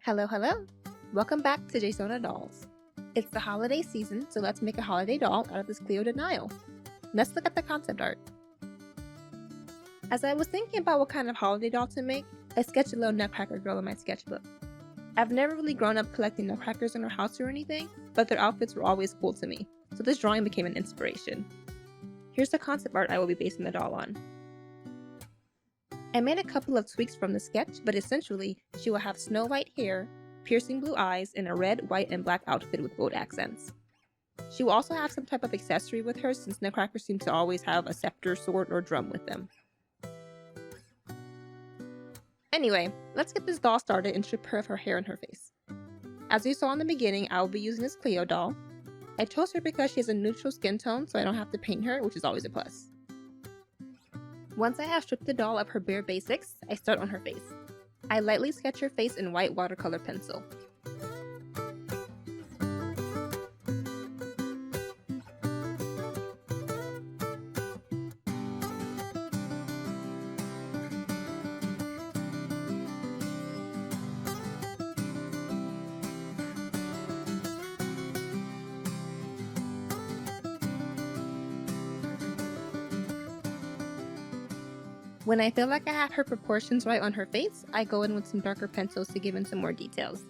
Hello, hello! Welcome back to Jaisona Dolls. It's the holiday season, so let's make a holiday doll out of this Cleo denial. Let's look at the concept art. As I was thinking about what kind of holiday doll to make, I sketched a little Nutcracker girl in my sketchbook. I've never really grown up collecting Nutcrackers in our house or anything, but their outfits were always cool to me, so this drawing became an inspiration. Here's the concept art I will be basing the doll on. I made a couple of tweaks from the sketch, but essentially, she will have snow white hair, piercing blue eyes, and a red, white, and black outfit with gold accents. She will also have some type of accessory with her since Nutcrackers seem to always have a scepter, sword, or drum with them. Anyway, let's get this doll started and strip her of her hair and her face. As you saw in the beginning, I will be using this Cleo doll. I chose her because she has a neutral skin tone, so I don't have to paint her, which is always a plus. Once I have stripped the doll of her bare basics, I start on her face. I lightly sketch her face in white watercolor pencil. When I feel like I have her proportions right on her face, I go in with some darker pencils to give in some more details.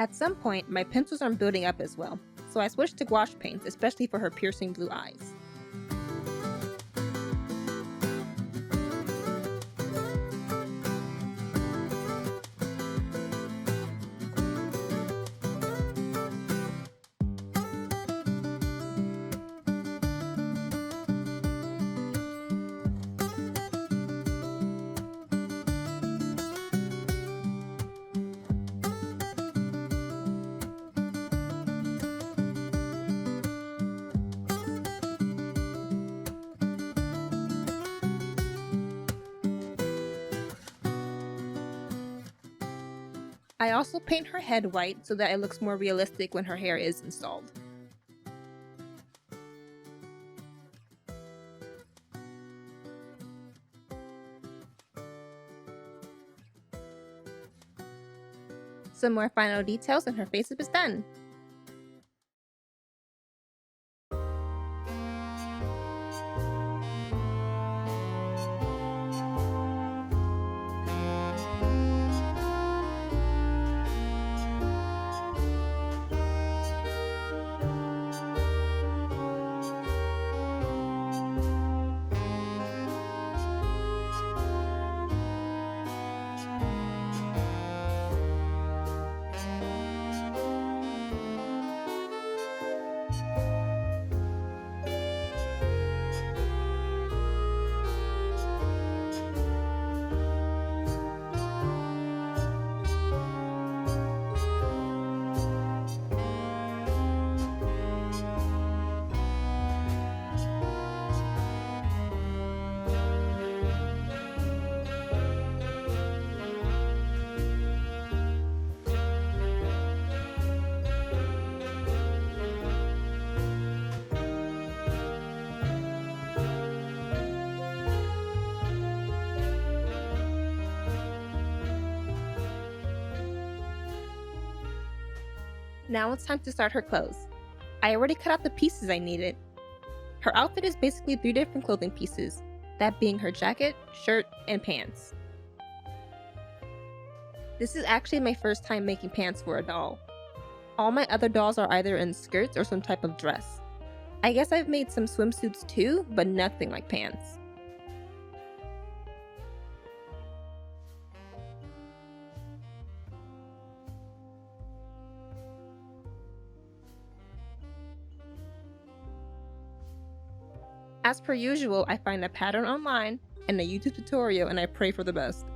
At some point, my pencils aren't building up as well, so I switched to gouache paints, especially for her piercing blue eyes. I also paint her head white so that it looks more realistic when her hair is installed. Some more final details and her face is done. Now it's time to start her clothes. I already cut out the pieces I needed. Her outfit is basically 3 different clothing pieces, that being her jacket, shirt, and pants. This is actually my first time making pants for a doll. All my other dolls are either in skirts or some type of dress. I guess I've made some swimsuits too, but nothing like pants. As per usual, I find a pattern online and a YouTube tutorial and I pray for the best.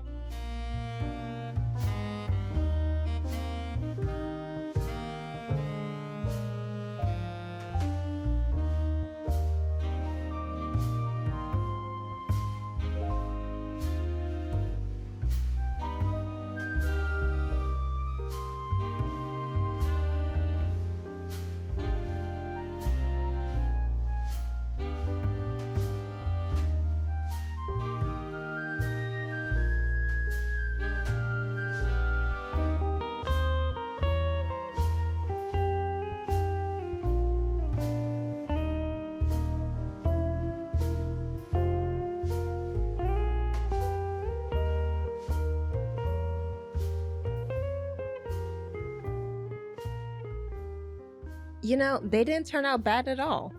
You know, they didn't turn out bad at all.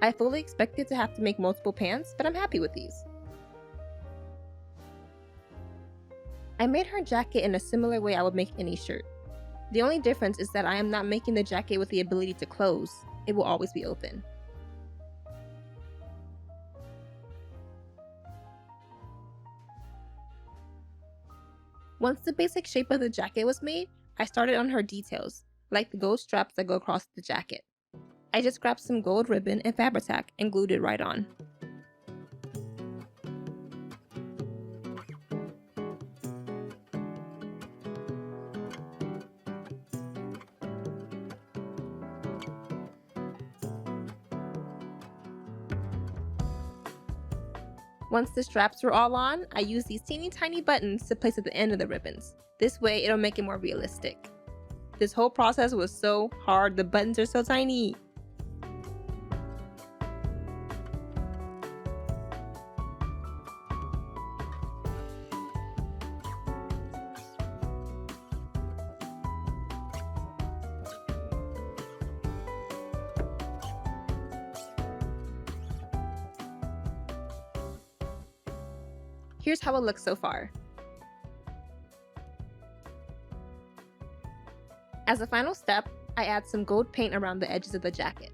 I fully expected to have to make multiple pants, but I'm happy with these. I made her jacket in a similar way I would make any shirt. The only difference is that I am not making the jacket with the ability to close. It will always be open. Once the basic shape of the jacket was made, I started on her details, like the gold straps that go across the jacket. I just grabbed some gold ribbon and Fabri-Tac and glued it right on. Once the straps were all on, I used these teeny tiny buttons to place at the end of the ribbons. This way, it'll make it more realistic. This whole process was so hard, the buttons are so tiny. Here's how it looks so far. As a final step, I add some gold paint around the edges of the jacket.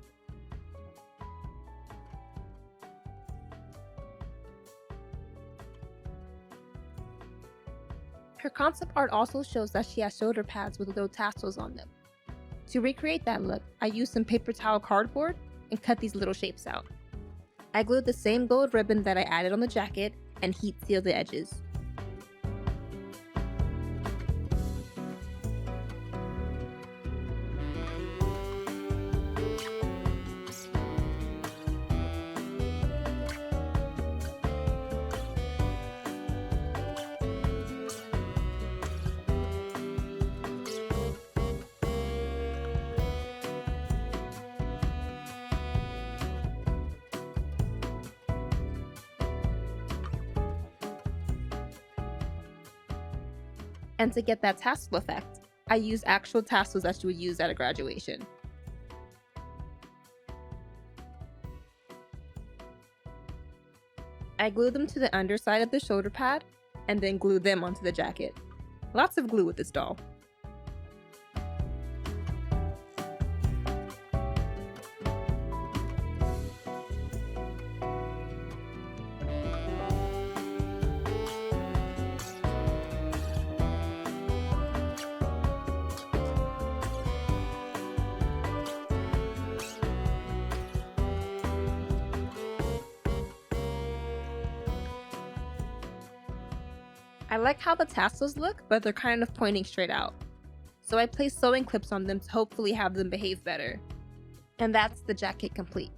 Her concept art also shows that she has shoulder pads with little tassels on them. To recreate that look, I used some paper towel cardboard and cut these little shapes out. I glued the same gold ribbon that I added on the jacket and heat seal the edges. And to get that tassel effect, I use actual tassels that you would use at a graduation. I glue them to the underside of the shoulder pad and then glue them onto the jacket. Lots of glue with this doll. I like how the tassels look, but they're kind of pointing straight out. So I placed sewing clips on them to hopefully have them behave better. And that's the jacket complete.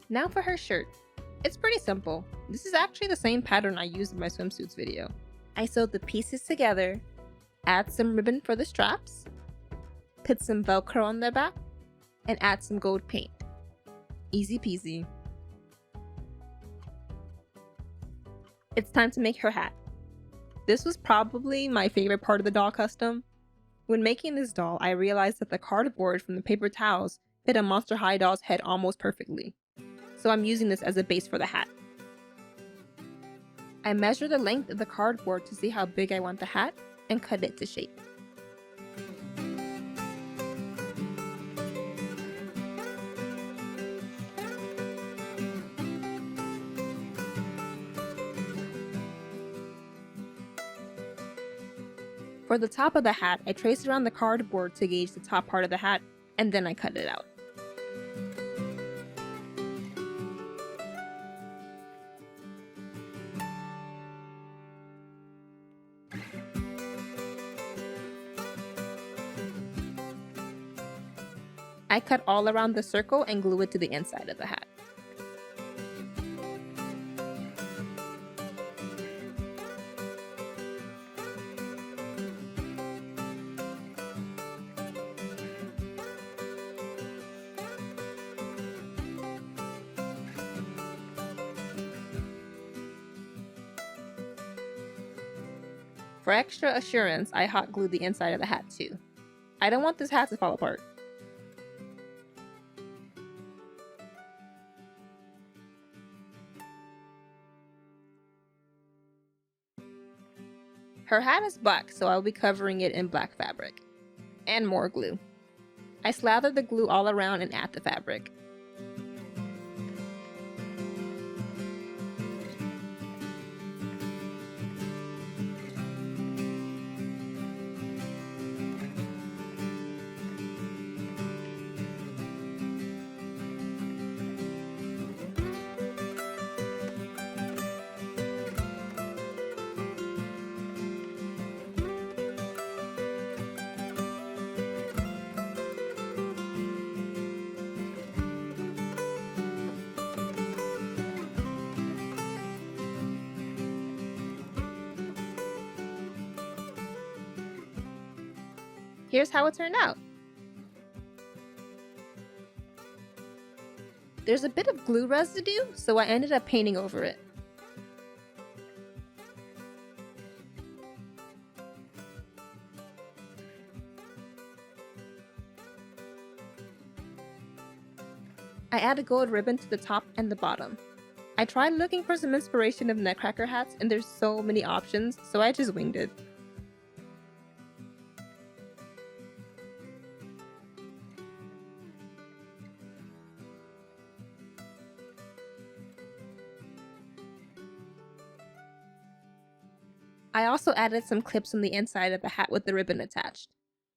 Now for her shirt. It's pretty simple. This is actually the same pattern I used in my swimsuits video. I sewed the pieces together, add some ribbon for the straps, put some Velcro on their back, and add some gold paint. Easy peasy. It's time to make her hat. This was probably my favorite part of the doll custom. When making this doll, I realized that the cardboard from the paper towels fit a Monster High doll's head almost perfectly. So I'm using this as a base for the hat. I measure the length of the cardboard to see how big I want the hat and cut it to shape. For the top of the hat, I traced around the cardboard to gauge the top part of the hat, and then I cut it out. I cut all around the circle and glue it to the inside of the hat. For extra assurance, I hot glued the inside of the hat too. I don't want this hat to fall apart. Her hat is black, so I'll be covering it in black fabric. And more glue. I slather the glue all around and add the fabric. Here's how it turned out. There's a bit of glue residue, so I ended up painting over it. I add a gold ribbon to the top and the bottom. I tried looking for some inspiration of Nutcracker hats, and there's so many options, so I just winged it. I also added some clips on the inside of the hat with the ribbon attached.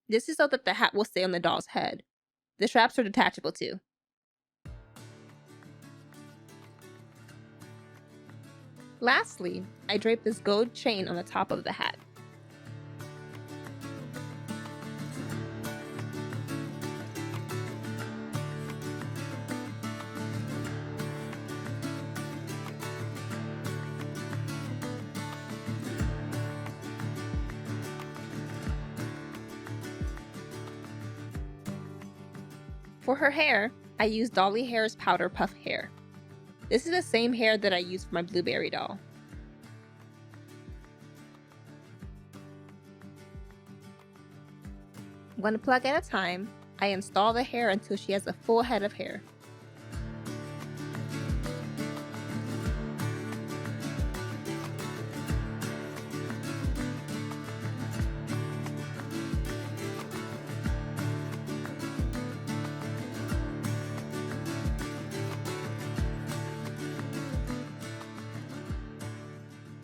This is so that the hat will stay on the doll's head. The straps are detachable too. Lastly, I draped this gold chain on the top of the hat. For her hair, I used Dolly Hair's Powder Puff hair. This is the same hair that I used for my Blueberry doll. One plug at a time, I install the hair until she has a full head of hair.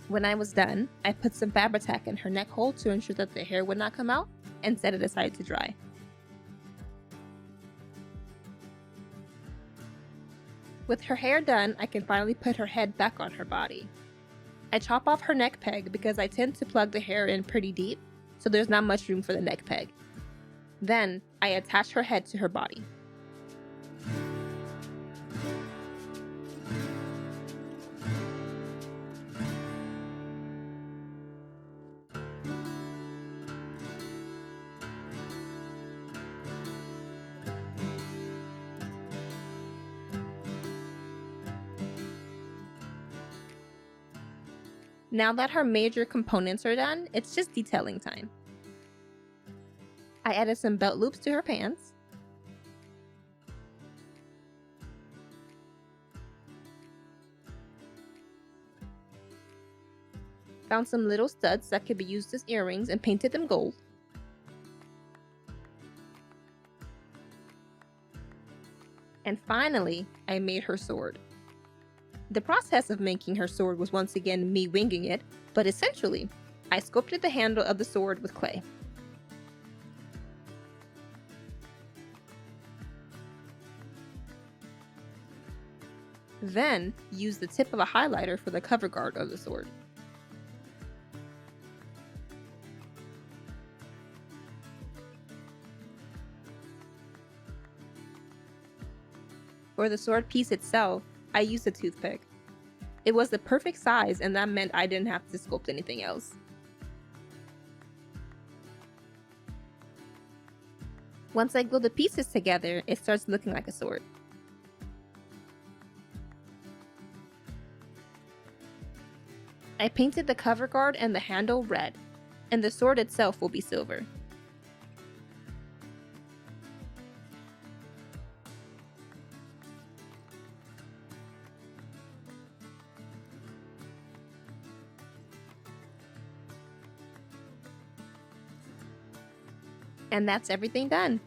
When I was done, I put some Fabri-Tac in her neck hole to ensure that the hair would not come out and set it aside to dry. With her hair done, I can finally put her head back on her body. I chop off her neck peg because I tend to plug the hair in pretty deep, so there's not much room for the neck peg. Then, I attach her head to her body. Now that her major components are done, it's just detailing time. I added some belt loops to her pants. Found some little studs that could be used as earrings and painted them gold. And finally, I made her sword. The process of making her sword was once again me winging it, but essentially, I sculpted the handle of the sword with clay. Then, used the tip of a highlighter for the cover guard of the sword. For the sword piece itself, I used a toothpick. It was the perfect size, and that meant I didn't have to sculpt anything else. Once I glue the pieces together, it starts looking like a sword. I painted the cover guard and the handle red, and the sword itself will be silver. And that's everything done.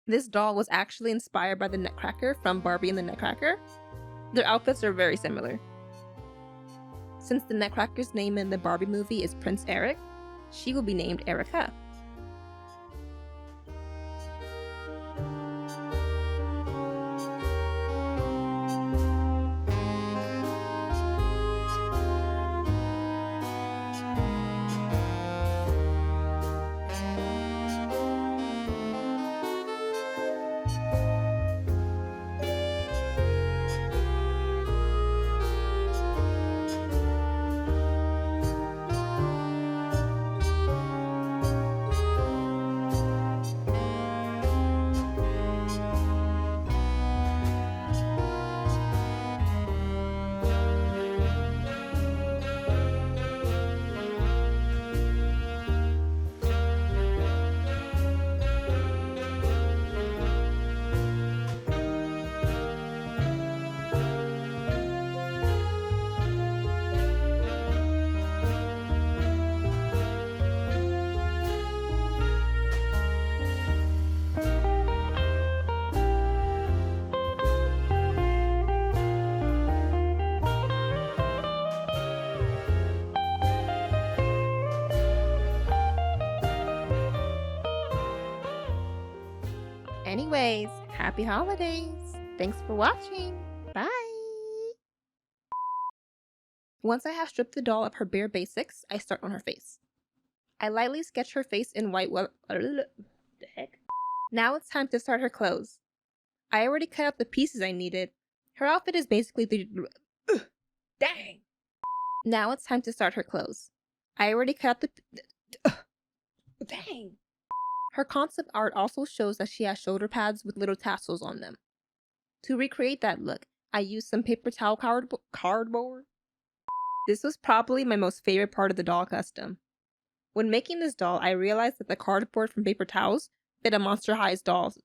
This doll was actually inspired by the Nutcracker from Barbie and the Nutcracker. Their outfits are very similar. Since the Nutcracker's name in the Barbie movie is Prince Eric, she will be named Erica. Anyways, happy holidays! Thanks for watching! Bye! Once I have stripped the doll of her bare basics, I start on her face. I lightly sketch her face in white the heck? Now it's time to start her clothes. I already cut out the pieces I needed. Her outfit is basically dang! Now it's time to start her clothes. I already cut out the dang! Her concept art also shows that she has shoulder pads with little tassels on them. To recreate that look, I used some paper towel cardboard. This was probably my most favorite part of the doll custom. When making this doll, I realized that the cardboard from paper towels fit a Monster High's doll's